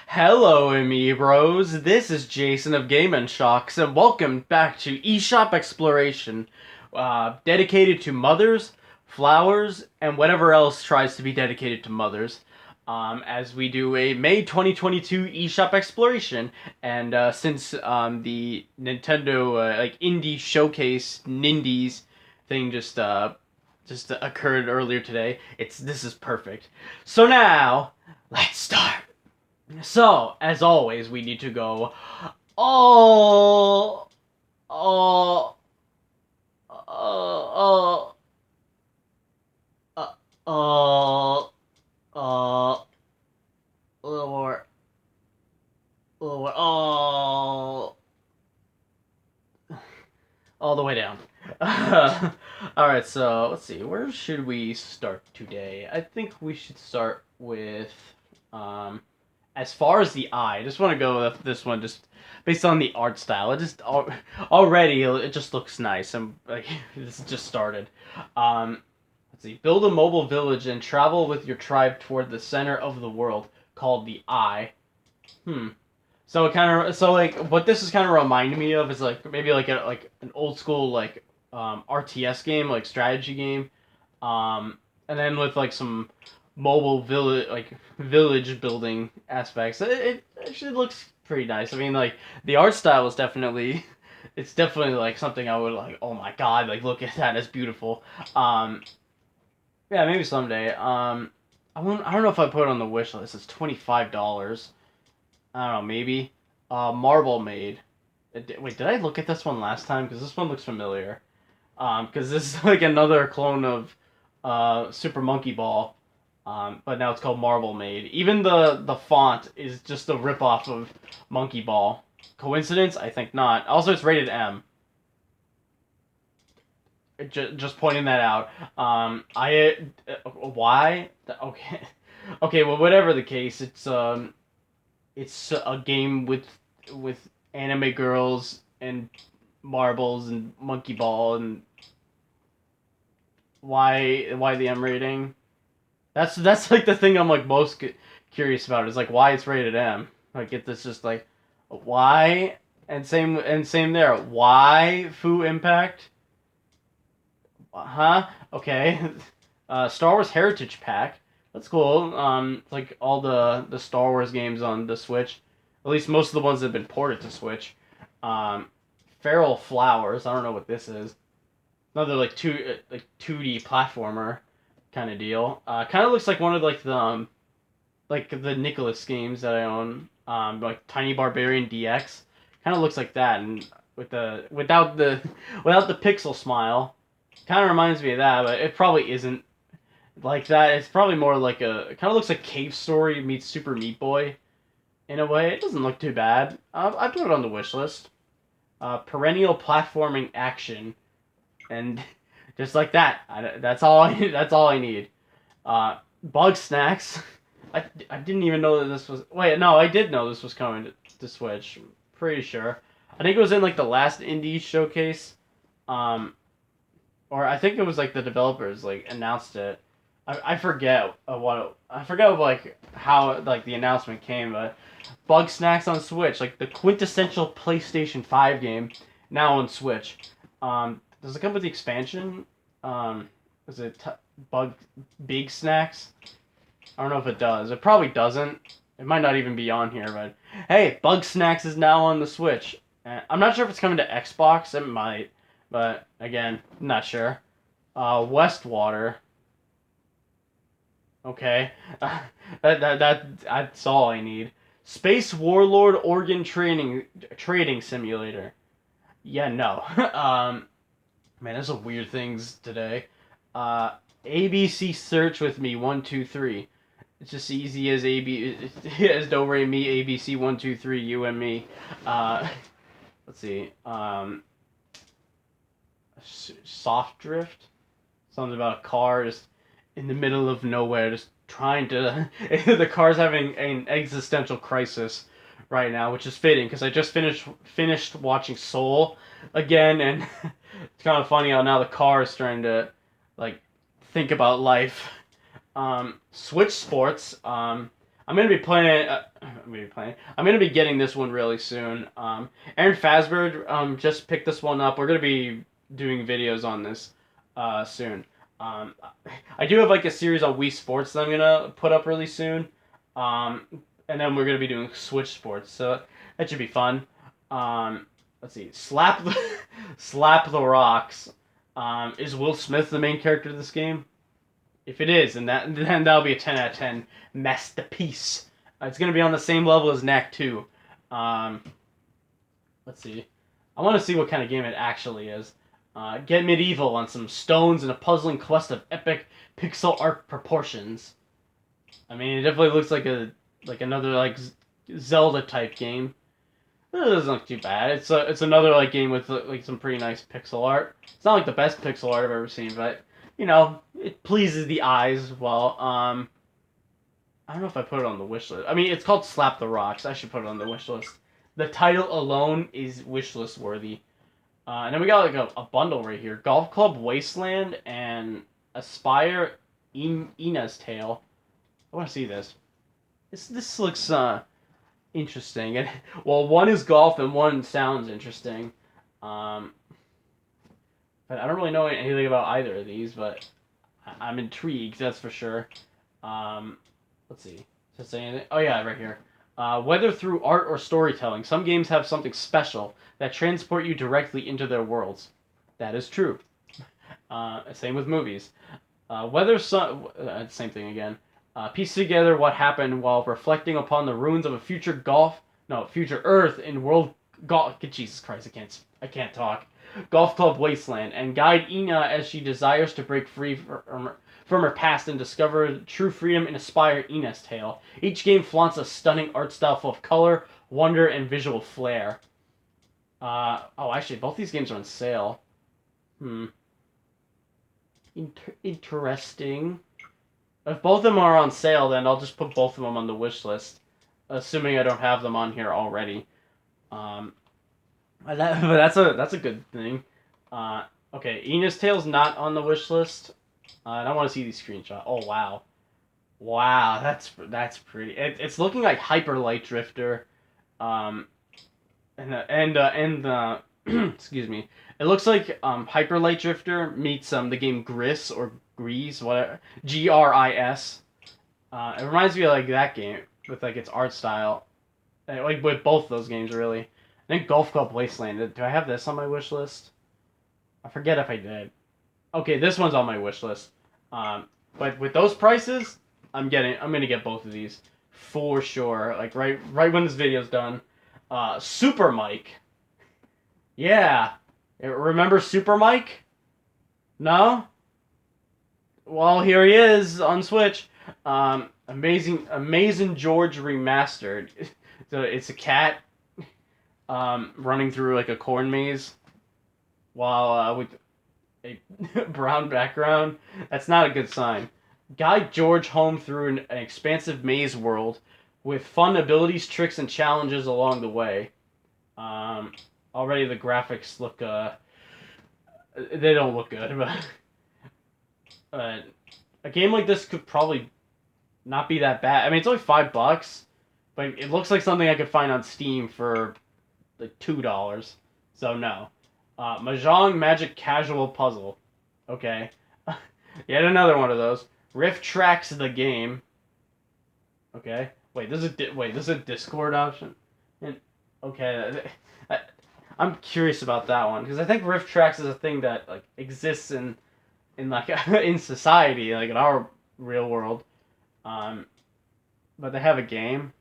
Hello, amiibros. This is Jason of Game & Shocks, and welcome back to eShop Exploration, dedicated to mothers, flowers, and whatever else tries to be dedicated to mothers. As we do a May 2022 eShop Exploration, and since the Nintendo indie showcase Nindies thing just occurred earlier today, this is perfect. So now let's start. So, as always, we need to go all, all, all, all, a little more, all the way down. Alright, so let's see, where should we start today? I think we should start with, as far as the eye. I just want to go with this one just based on the art style. Already it just looks nice. And like this just started. Let's see. Build a mobile village and travel with your tribe toward the center of the world called the Eye. So what this is kind of reminding me of is like maybe like an old school RTS game, like strategy game. And then with like some mobile village building aspects. It actually looks pretty nice. I mean, like the art style is definitely, it's definitely like something I would like. Oh my god! Like look at that, it's beautiful. Yeah, maybe someday. I don't know if I put it on the wish list. It's $25. I don't know, maybe. Marble Maid. Wait, did I look at this one last time? Because this one looks familiar. Because this is like another clone of Super Monkey Ball. But now it's called Marble Maid. Even the font is just a ripoff of Monkey Ball. Coincidence? I think not. Also, it's rated M. Just pointing that out. Why? Okay, okay. Well, whatever the case, it's a game with anime girls and marbles and Monkey Ball and why the M rating? That's like the thing I'm like most curious about is like why it's rated M. Like it's just like why and same there. Why Fu Impact? Huh? Okay. Star Wars Heritage Pack. That's cool. Like all the Star Wars games on the Switch. At least most of the ones that have been ported to Switch. Feral Flowers. I don't know what this is. Another like 2D platformer kind of deal. Kind of looks like one of like the Nicholas games that I own. Like Tiny Barbarian DX. Kind of looks like that, and without the without the pixel smile. Kind of reminds me of that, but it probably isn't like that. It's probably more like it kind of looks like Cave Story meets Super Meat Boy in a way. It doesn't look too bad. I put it on the wish list. Perennial platforming action, and just like that. That's all. That's all I need. Bug snacks. I didn't even know that this was. Wait, no, I did know this was coming to Switch. Pretty sure. I think it was in like the last indie showcase. Or I think it was like the developers like announced it. I forget I forget like how like the announcement came, but Bug Snacks on Switch, like the quintessential PlayStation 5 game, now on Switch. Does it come with the expansion? Is it Bug Big Snacks? I don't know if it does. It probably doesn't. It might not even be on here, but hey, Bug Snacks is now on the Switch. I'm not sure if it's coming to Xbox. It might, but again, not sure. Westwater. Okay, that's all I need. Space Warlord Organ Trading Simulator. Yeah, no. Man, there's some weird things today. ABC search with me 123. It's just easy as as do re mi ABC 123 you and me. Let's see. Soft drift. Something about a car just in the middle of nowhere, just trying to. The car's having an existential crisis right now, which is fitting because I just finished watching Soul again, and it's kind of funny how now the car is trying to like think about life. Switch Sports. I'm I'm gonna be playing. I'm gonna be getting this one really soon. Aaron Fazbear just picked this one up. We're gonna be doing videos on this soon. Um, I do have like a series on Wii Sports that I'm gonna put up really soon. Um, and then we're gonna be doing Switch Sports, so that should be fun. Let's see, Slap the Rocks. Is Will Smith the main character of this game? If it is, then that'll be a 10 out of 10 masterpiece. It's gonna be on the same level as Knack 2. Um, let's see. I want to see what kind of game it actually is. Get medieval on some stones and a puzzling quest of epic pixel art proportions. I mean, it definitely looks like another like Zelda type game. It doesn't look too bad. It's another like game with like some pretty nice pixel art. It's not like the best pixel art I've ever seen, but you know it pleases the eyes. Well, I don't know if I put it on the wish list. I mean, it's called Slap the Rocks. I should put it on the wish list. The title alone is wish list worthy. And then we got like a bundle right here: Golf Club Wasteland and Aspire Enos Tale. I want to see this. This looks interesting. And well, one is golf and one sounds interesting. But I don't really know anything about either of these, but I'm intrigued. That's for sure. Let's see. Does it say anything? Oh yeah, right here. Whether through art or storytelling, some games have something special that transport you directly into their worlds. That is true. Same with movies. Same thing again. Piece together what happened while reflecting upon the ruins of a future Earth in world golf. Jesus Christ, I can't talk. Golf Club Wasteland, and guide Ina as she desires to break free from her past and discover true freedom and aspire Enos Tale. Each game flaunts a stunning art style full of color, wonder, and visual flair. Actually, both these games are on sale. Interesting. If both of them are on sale, then I'll just put both of them on the wish list, assuming I don't have them on here already. But that's a good thing. Okay, Enos Tale's not on the wish list. And I want to see these screenshots. Oh wow, that's pretty. It's looking like Hyper Light Drifter, and excuse me. It looks like Hyper Light Drifter meets the game Gris or Gris, whatever, Gris. It reminds me of like that game with like its art style, like with both those games really. I think Golf Club Wasteland. Do I have this on my wish list? I forget if I did. Okay, this one's on my wish list. But with those prices, I'm gonna get both of these for sure. Like right when this video's done. Super Mike. Yeah, remember Super Mike? No. Well, here he is on Switch. Amazing George Remastered. So it's a cat running through like a corn maze while with a brown background. That's not a good sign. Guide George home through an expansive maze world with fun abilities, tricks, and challenges along the way. Already the graphics look they don't look good, but a game like this could probably not be that bad. I mean, it's only $5, but it looks like something I could find on Steam for like $2. So no. Mahjong Magic Casual Puzzle. Okay. Yet another one of those. Rift Tracks the game. Okay. Wait, this is a Discord option. And okay, I'm curious about that one because I think Rift Tracks is a thing that like exists in like in society, like in our real world. But they have a game.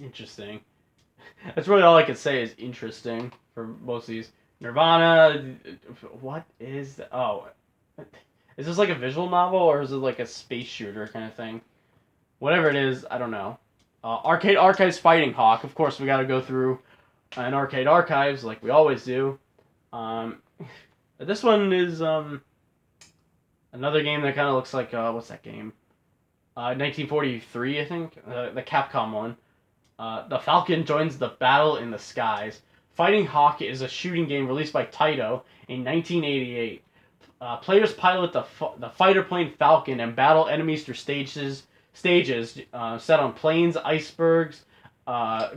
Interesting. That's really all I could say is interesting for most of these. Nirvana. What is that? Oh, is this like a visual novel or is it like a space shooter kind of thing? Whatever it is, I don't know. Arcade Archives Fighting Hawk. Of course, we got to go through an Arcade Archives like we always do. This one is another game that kind of looks like what's that game? 1943, I think. The Capcom one. The Falcon joins the battle in the skies. Fighting Hawk is a shooting game released by Taito in 1988. Players pilot the fighter plane Falcon and battle enemies through stages stages set on plains, icebergs,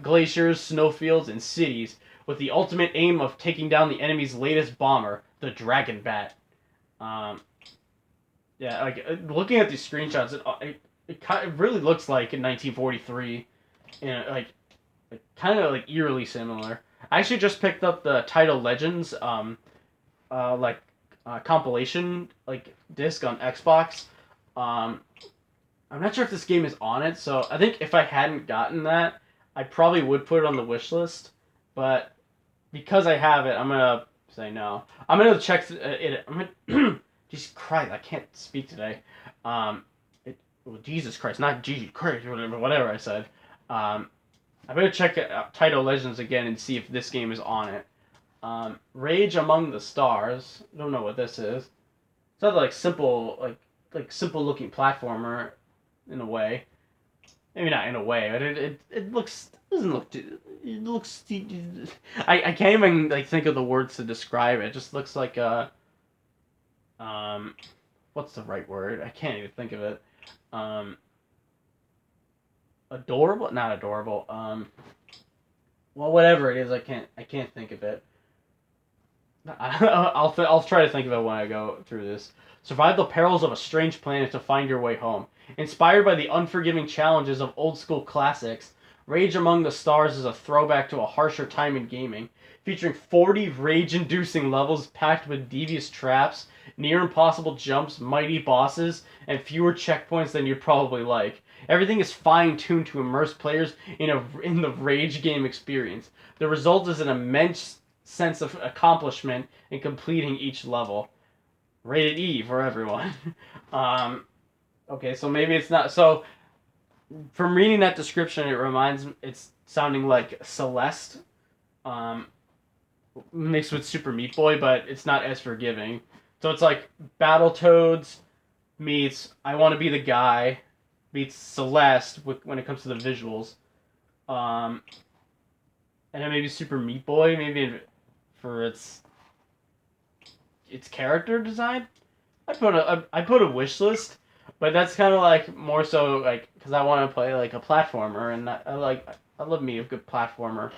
glaciers, snowfields, and cities, with the ultimate aim of taking down the enemy's latest bomber, the Dragon Bat. Um, yeah, like looking at these screenshots, it really looks like in 1943, and like kind of like eerily similar. I actually just picked up the Title Legends like compilation like disc on Xbox. Um, I'm not sure if this game is on it, so I think if I hadn't gotten that, I probably would put it on the wish list. But because I have it, I'm gonna say no. I'm gonna check it. I'm gonna. Jesus Christ, I can't speak today. Um, well, Jesus Christ, not Jesus Christ, whatever I said. I'm gonna check it out, Title Legends again and see if this game is on it. Rage Among the Stars. I don't know what this is. It's not like simple, like simple looking platformer, in a way. Maybe not in a way, but it looks doesn't look. It looks. I can't even like think of the words to describe it. It just looks like a. What's the right word? I can't even think of it. Adorable? Not adorable. Well, whatever it is, I can't think of it. I'll try to think of it when I go through this. Survive the perils of a strange planet to find your way home. Inspired by the unforgiving challenges of old school classics, Rage Among the Stars is a throwback to a harsher time in gaming, featuring 40 rage-inducing levels packed with devious traps, near impossible jumps, mighty bosses, and fewer checkpoints than you'd probably like. Everything is fine-tuned to immerse players in the rage game experience. The result is an immense sense of accomplishment in completing each level. Rated E for everyone. Okay, so maybe it's not. So, from reading that description, it's sounding like Celeste, um, mixed with Super Meat Boy, but it's not as forgiving. So it's like Battletoads meets I Want to Be the Guy meets Celeste when it comes to the visuals. And then maybe Super Meat Boy, maybe for its character design. I put a wish list, but that's kind of like more so like because I want to play like a platformer, and I love me a good platformer.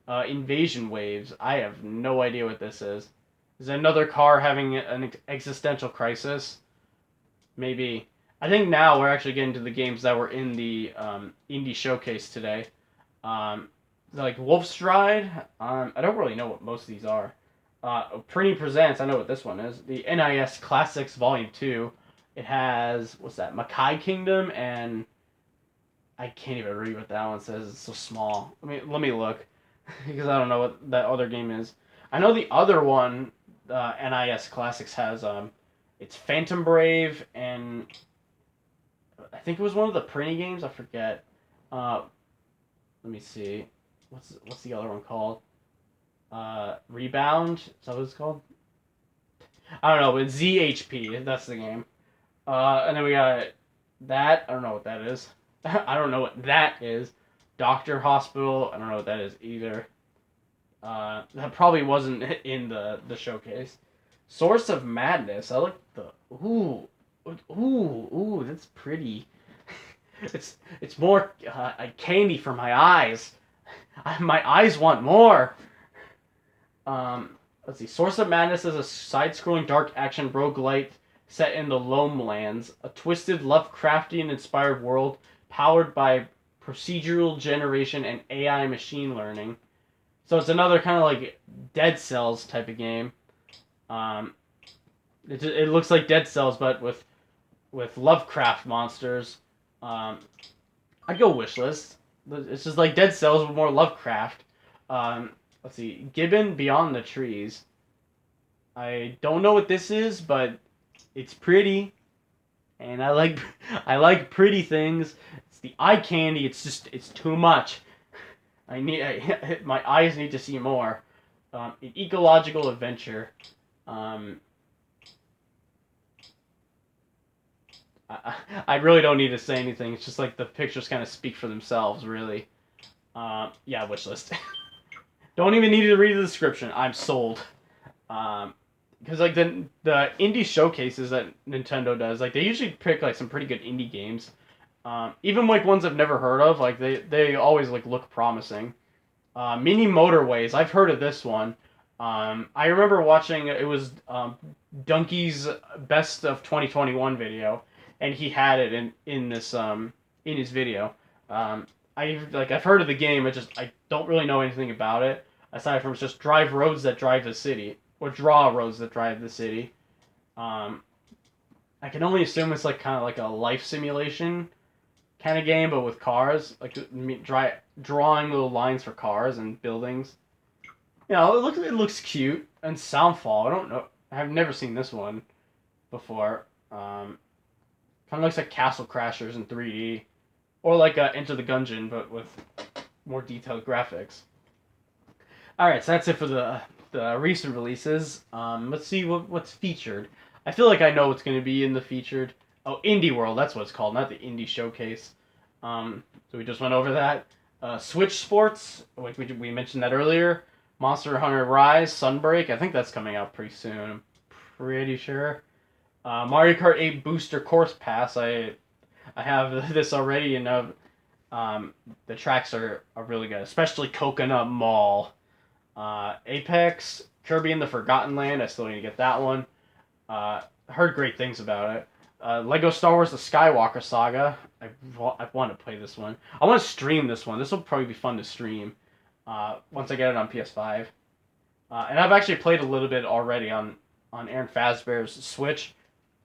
Invasion Waves. I have no idea what this is. Is another car having an existential crisis? Maybe. I think now we're actually getting to the games that were in the indie showcase today. Like Wolfstride. I don't really know what most of these are. Prinny Presents. I know what this one is. The NIS Classics Volume 2. It has what's that? Makai Kingdom and I can't even read what that one says. It's so small. Let me look because I don't know what that other game is. I know the other one, NIS Classics has it's Phantom Brave and I think it was one of the Prinny games. I forget. Let me see. What's the other one called? Rebound. Is that what it's called? I don't know. But ZHP. That's the game. And then we got that. I don't know what that is. I don't know what that is. Doctor Hospital. I don't know what that is either. That probably wasn't in the showcase. Source of Madness. I like the ooh. That's pretty. It's more candy for my eyes. My eyes want more. Let's see. Source of Madness is a side-scrolling dark action roguelite set in the Loamlands, a twisted Lovecraftian-inspired world powered by procedural generation and AI machine learning. So it's another kind of like Dead Cells type of game. It looks like Dead Cells, but with Lovecraft monsters. I'd go wishlist. It's just like Dead Cells with more Lovecraft. Let's see. Gibbon Beyond the Trees. I don't know what this is, but it's pretty. And I like pretty things. It's the eye candy. It's too much. My eyes need to see more. An ecological adventure. I really don't need to say anything. It's just like the pictures kind of speak for themselves, really. Yeah, wishlist. Don't even need to read the description. I'm sold. Because like the indie showcases that Nintendo does, like they usually pick like some pretty good indie games. Even like ones I've never heard of, like they always like look promising. Mini Motorways, I've heard of this one. I remember watching it was Donkey's best of 2021 video, and he had it in this in his video. Um, I've heard of the game, I don't really know anything about it aside from just drive roads that drive the city or draw roads that drive the city. Um, I can only assume it's like kind of like a life simulation kind of game, but with cars, like drawing little lines for cars and buildings. You know, it looks cute. And Soundfall, I don't know, I've never seen this one before. Kind of looks like Castle Crashers in 3D, or like Enter the Gungeon, but with more detailed graphics. All right, so that's it for the recent releases. Let's see what's featured. I feel like I know what's going to be in the featured. Oh, Indie World, that's what it's called, not the Indie Showcase. So we just went over that. Switch Sports, which we mentioned that earlier. Monster Hunter Rise, Sunbreak, I think that's coming out pretty soon. I'm pretty sure. Mario Kart 8 Booster Course Pass, I have this already, and the tracks are really good, especially Coconut Mall. Apex, Kirby and the Forgotten Land, I still need to get that one. Heard great things about it. Lego Star Wars The Skywalker Saga, I want to play this one. I want to stream this one. This will probably be fun to stream once I get it on PS5. And I've actually played a little bit already on Aaron Fazbear's Switch.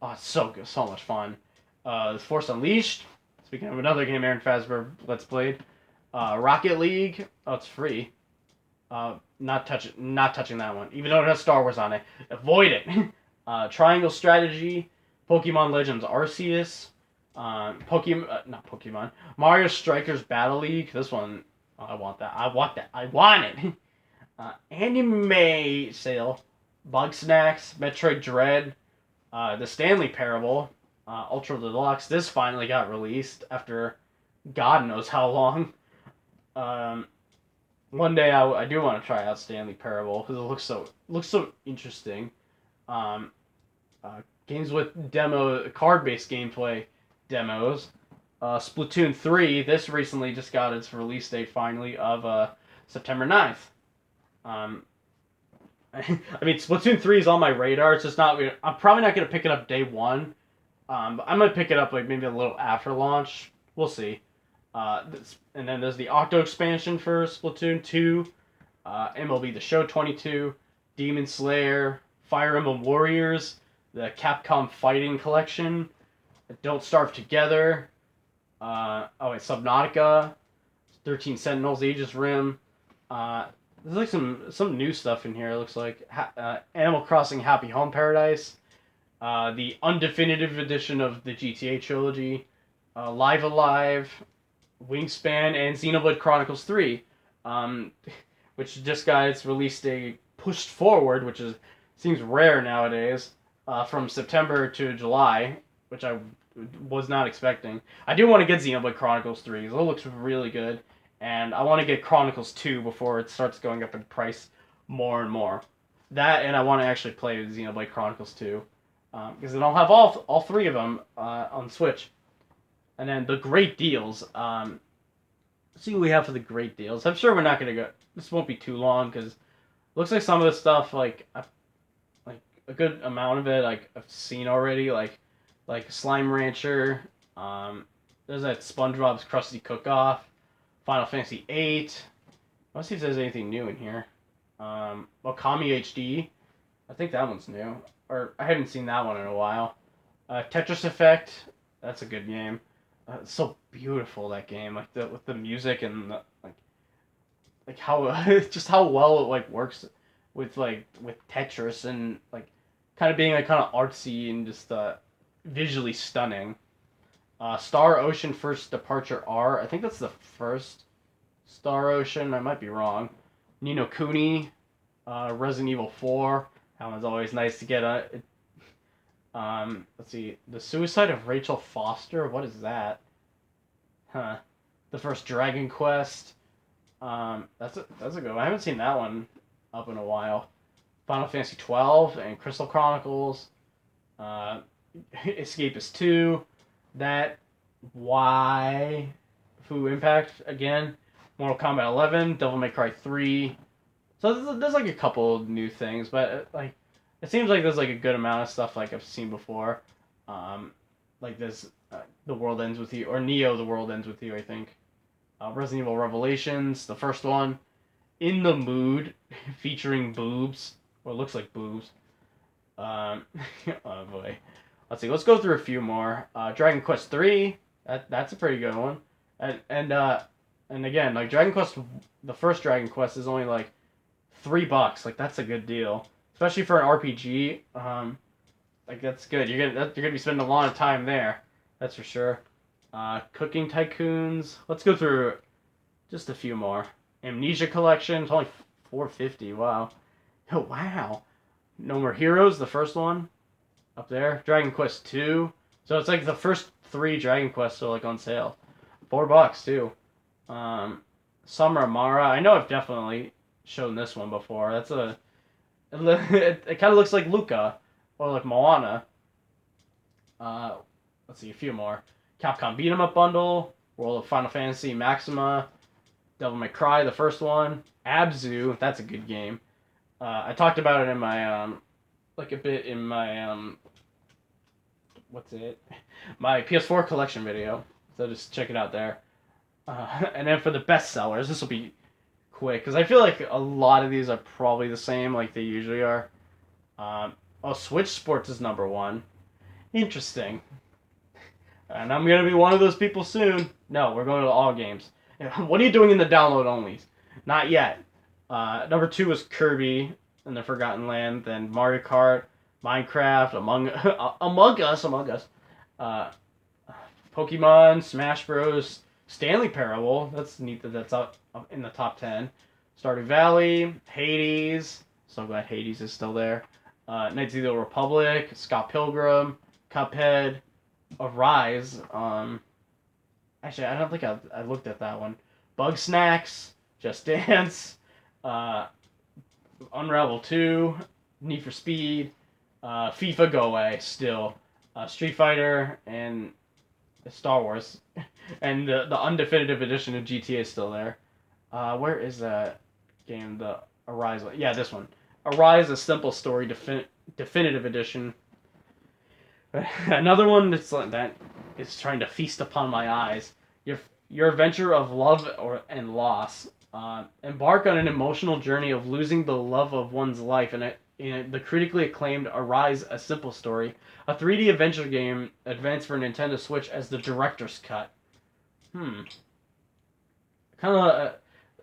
Oh, it's so good, so much fun. Force Unleashed, speaking of another game Aaron Fazbear Let's Played. Rocket League, oh, it's free. Not touching that one, even though it has Star Wars on it. Avoid it. Triangle Strategy, Pokemon Legends Arceus, not Pokemon, Mario Strikers Battle League. This one, oh, I want that. I want it. Anime Sale, Bug Snacks, Metroid Dread, the Stanley Parable, Ultra Deluxe. This finally got released after God knows how long. One day I do want to try out Stanley Parable because it looks so interesting. Games with card-based gameplay demos. Splatoon 3, this recently just got its release date finally of September 9th. I mean, Splatoon 3 is on my radar. It's just not. I'm probably not going to pick it up day one. But I might pick it up like maybe a little after launch. We'll see. And then there's the Octo expansion for Splatoon 2. MLB The Show 22. Demon Slayer. Fire Emblem Warriors. The Capcom Fighting Collection. Don't Starve Together. Subnautica. 13 Sentinels, Aegis Rim. There's like some new stuff in here. It looks like Animal Crossing Happy Home Paradise. The undefinitive edition of the GTA trilogy. Live Alive. Wingspan, and Xenoblade Chronicles 3. Which just got its release date pushed forward, which seems rare nowadays. From September to July, which I was not expecting. I do want to get Xenoblade Chronicles 3, because it looks really good, and I want to get Chronicles 2 before it starts going up in price more and more. That, and I want to actually play Xenoblade Chronicles 2, because then I'll have all three of them on Switch. And then the great deals. Let's see what we have for the great deals. I'm sure we're not going to go... This won't be too long, because it looks like some of the stuff, like a good amount of it, like I've seen already, like Slime Rancher. There's that SpongeBob's Krusty Cook-Off, Final Fantasy VIII. Let's see if there's anything new in here. Okami HD. I think that one's new, or I haven't seen that one in a while. Tetris Effect. That's a good game. It's so beautiful, that game, like with the music and like how just how well it like works with Tetris, and like kind of being like kind of artsy and just visually stunning. Star Ocean First Departure R. I think that's the first Star Ocean. I might be wrong. Ni no Kuni, Resident Evil 4. That one's always nice to get. Let's see. The Suicide of Rachel Foster. What is that? Huh. The first Dragon Quest. That's a good one. I haven't seen that one up in a while. Final Fantasy 12 and Crystal Chronicles. Escapist 2. That. Why? Fu Impact again. Mortal Kombat 11, Devil May Cry 3. So there's like a couple new things, but like it seems like there's like a good amount of stuff like I've seen before. Like this, The World Ends With You, or Neo, The World Ends With You, I think. Resident Evil Revelations, the first one. In the Mood, featuring boobs, or it looks like boobs. Um, oh boy. Let's see. Let's go through a few more. Dragon Quest 3. That's a pretty good one. And again, like Dragon Quest, the first Dragon Quest is only like $3. Like that's a good deal, especially for an RPG. Like that's good. You're gonna be spending a lot of time there. That's for sure. Cooking Tycoons. Let's go through just a few more. Amnesia Collection. It's only $4.50. Wow. Oh wow. No More Heroes. The first one up there. Dragon Quest 2. So it's like the first 3 Dragon Quests are like on sale. $4 too. Summer Amara. I know I've definitely shown this one before. That's a. It kind of looks like Luca, or like Moana. Let's see, a few more. Capcom Beat 'em Up Bundle. World of Final Fantasy Maxima. Devil May Cry, the first one. Abzu. That's a good game. I talked about it in my like a bit in my what's it? My PS4 collection video. So just check it out there. And then for the best sellers, this will be quick because I feel like a lot of these are probably the same, like they usually are. Switch Sports is number 1. Interesting. And I'm gonna be one of those people soon. No, we're going to all games. What are you doing in the download onlys? Not yet. Number 2 is Kirby and the Forgotten Land. Then Mario Kart, Minecraft, Among Us. Pokemon, Smash Bros, Stanley Parable. That's neat that that's up in the top 10. Stardew Valley, Hades. So glad Hades is still there. Knights of the Old Republic, Scott Pilgrim, Cuphead, Arise. Actually, I don't think I looked at that one. Bug Snacks, Just Dance, Unravel 2, Need for Speed, FIFA Go Away still, Street Fighter, and Star Wars, and the undefinitive edition of GTA is still there. Where is that game? The Arise one. Yeah, this one. Arise: A Simple Story definitive edition. Another one that's like that is trying to feast upon my eyes. Your adventure of love and loss. Embark on an emotional journey of losing the love of one's life in the critically acclaimed Arise: A Simple Story, a 3D adventure game advanced for Nintendo Switch as the director's cut. Kind of,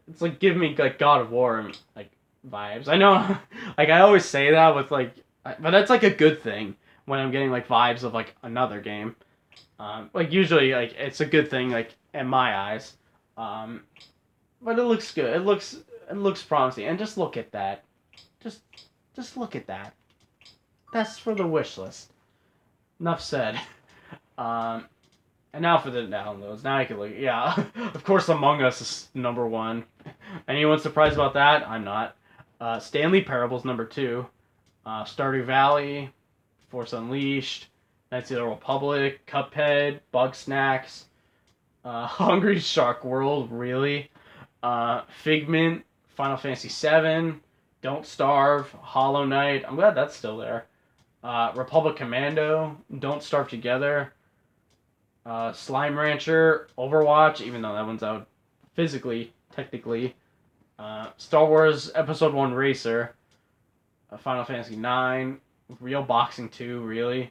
it's like giving me like God of War like vibes. I know, like I always say that with like, but that's like a good thing when I'm getting like vibes of like another game. Like usually like it's a good thing like in my eyes. But it looks good. It looks promising. And just look at that. Just look at that. That's for the wish list. Enough said. And now for the downloads. Now I can look. Yeah, of course Among Us is number 1. Anyone surprised about that? I'm not. Stanley Parable's number 2. Stardew Valley, Force Unleashed, Knights of the Republic, Cuphead, Bug Snacks, Hungry Shark World, really? Figment, Final Fantasy VII, Don't Starve, Hollow Knight. I'm glad that's still there. Republic Commando, Don't Starve Together, Slime Rancher, Overwatch, even though that one's out physically, technically. Star Wars Episode 1 Racer, Final Fantasy IX, Real Boxing 2, really?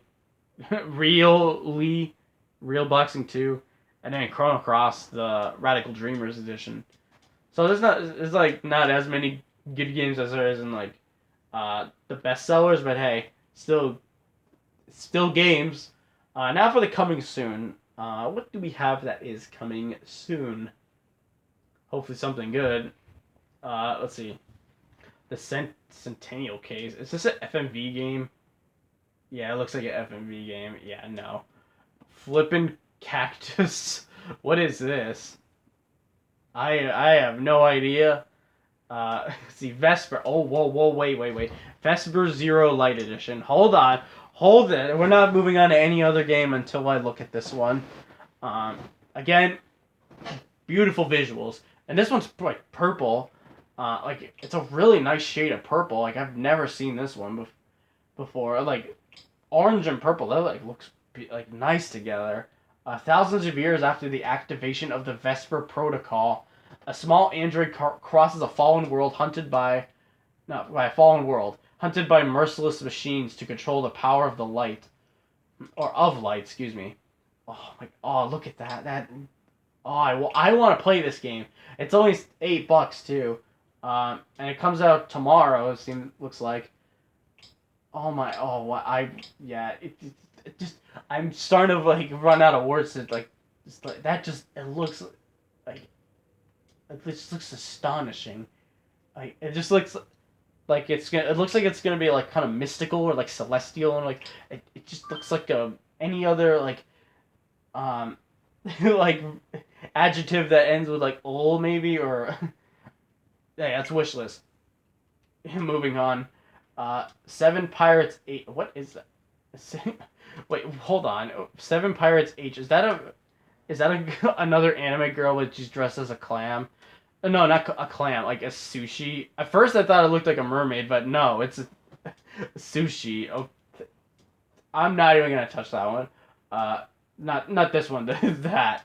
Real Boxing 2, and then Chrono Cross, the Radical Dreamers edition. So there's like not as many good games as there is in like the best sellers, but hey, still games. Now for the coming soon. What do we have that is coming soon? Hopefully something good. Let's see. The Centennial Case. Is this an FMV game? Yeah, it looks like an FMV game. Yeah, no. Flippin' Cactus. What is this? I have no idea. Let's see, Vesper. Oh, whoa, wait. Vesper Zero Light Edition. Hold on. Hold it. We're not moving on to any other game until I look at this one. Um, Again, beautiful visuals, and this one's like purple. Like it's a really nice shade of purple. Like I've never seen this one before. Like orange and purple, that like looks like nice together. Thousands of years after the activation of the Vesper Protocol, a small android crosses a fallen world hunted by merciless machines to control the power of the light, or of light, excuse me. Oh my! Oh, look at that! Oh, I want to play this game. It's only $8 too, and it comes out tomorrow. Looks like. Oh my! Oh, what yeah. It just I'm starting to like run out of words to like. Just like that. Just it looks like it just looks astonishing. Like it just looks like it's gonna. It looks like it's gonna be like kind of mystical or like celestial, and like it just looks like any other like um like adjective that ends with like old maybe or yeah, that's wish list. Moving on. Seven Pirates H. What is that? Wait, hold on. Seven Pirates H. Another anime girl but she's dressed as a clam? No, not a clam, like a sushi. At first I thought it looked like a mermaid, but no, it's a sushi. Oh, I'm not even gonna touch that one. Not this one. That.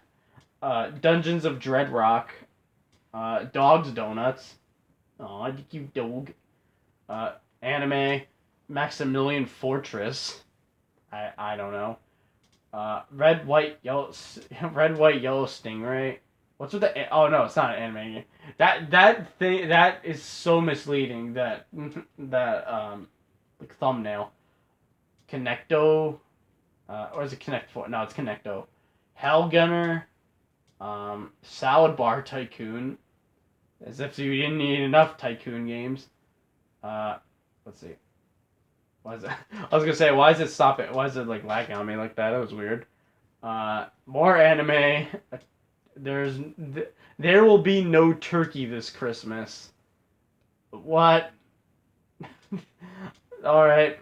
Dungeons of Dreadrock. Dog's Donuts. Aw, cute dog. Anime. Maximilian Fortress. I don't know. Red, white, yellow. Red, white, yellow stingray. What's with the? Oh no, it's not an anime. That is so misleading. That like thumbnail. Connecto. Or is it Connect Four? No, it's Connecto. Hellgunner. Salad Bar Tycoon. As if you didn't need enough Tycoon games. Let's see. Why is it? I was gonna say, why is it stop it? Why is it like lagging on me like that? That was weird. More anime. There will be no turkey this Christmas. What? All right,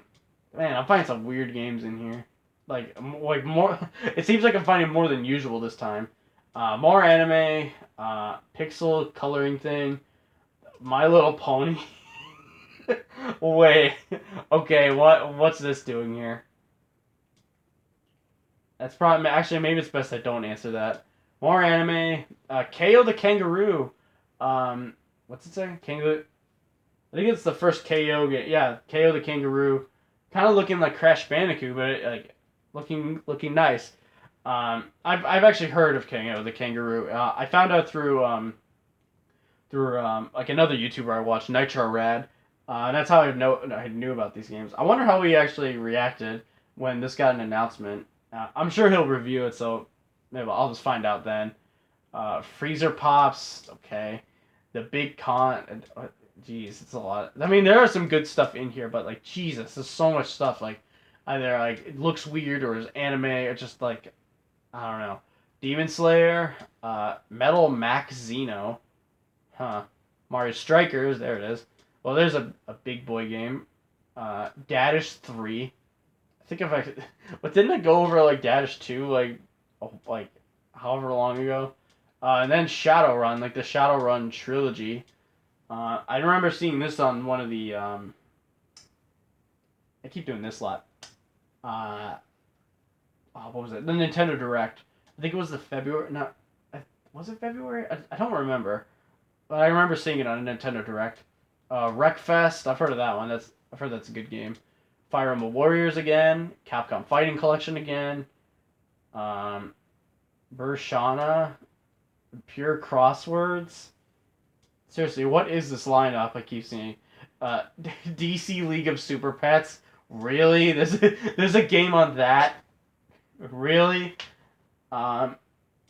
man. I'm finding some weird games in here. Like more. It seems like I'm finding more than usual this time. More anime. Pixel coloring thing. My Little Pony. Wait. Okay, what's this doing here? That's probably actually maybe it's best I don't answer that. More anime. KO the Kangaroo. What's it say? Kangaroo. I think it's the first KO game. Yeah, KO the Kangaroo. Kind of looking like Crash Bandicoot, but like looking nice. I've actually heard of KO the Kangaroo. I found out through like another YouTuber I watched, Nitro Rad. And that's how I knew about these games. I wonder how he actually reacted when this got an announcement. I'm sure he'll review it, so maybe I'll just find out then. Freezer Pops, okay. The Big Con, jeez, it's a lot. I mean, there are some good stuff in here, but like, Jesus, there's so much stuff. Like, either like it looks weird or is anime or just like, I don't know. Demon Slayer, Metal Max Xeno, Mario Strikers, there it is. Well, there's a big boy game. Dadish 3. I think if I could... But didn't I go over, like, Dadish 2, like however long ago? And then Shadowrun, like the Shadowrun trilogy. I remember seeing this on one of the... I keep doing this a lot. What was it? The Nintendo Direct. I think it was the February... No, was it February? I don't remember. But I remember seeing it on a Nintendo Direct. Wreckfest, I've heard of that one. I've heard that's a good game. Fire Emblem Warriors again. Capcom Fighting Collection again. Bershana. Pure Crosswords. Seriously, what is this lineup I keep seeing? DC League of Super Pets. Really? There's a game on that? Really? Live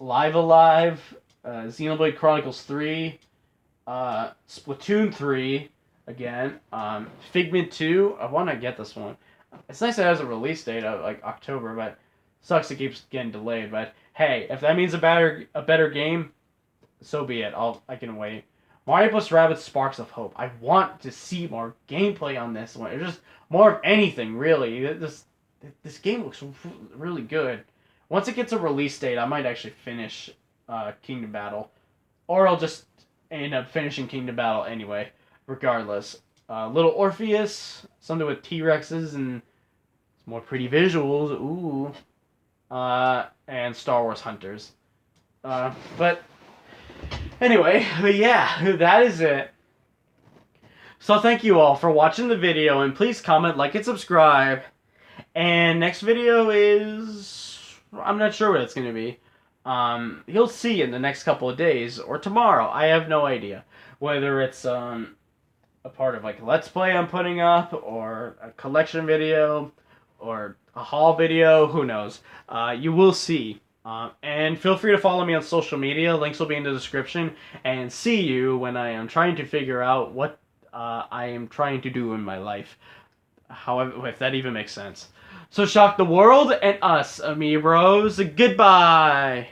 Alive. Xenoblade Chronicles 3. Splatoon 3 again. Figment 2. I want to get this one. It's nice it has a release date of like October, but sucks it keeps getting delayed. But hey, if that means a better game, so be it. I can wait. Mario plus Rabbids Sparks of Hope. I want to see more gameplay on this one. It's just more of anything really. This game looks really good. once it gets a release date, I might actually finish Kingdom Battle, or I'll just end up finishing Kingdom Battle anyway, regardless. Little Orpheus, something with T-Rexes and more pretty visuals. Ooh. And Star Wars Hunters. But anyway, yeah, that is it. So thank you all for watching the video, and please comment, like, and subscribe. And next video is... I'm not sure what it's going to be. You'll see in the next couple of days, or tomorrow. I have no idea. Whether it's a part of like a Let's Play I'm putting up, or a collection video, or a haul video, who knows. You will see. And feel free to follow me on social media. Links will be in the description. And see you when I am trying to figure out what I am trying to do in my life. However, if that even makes sense. So shock the world and us, amiibros. Goodbye!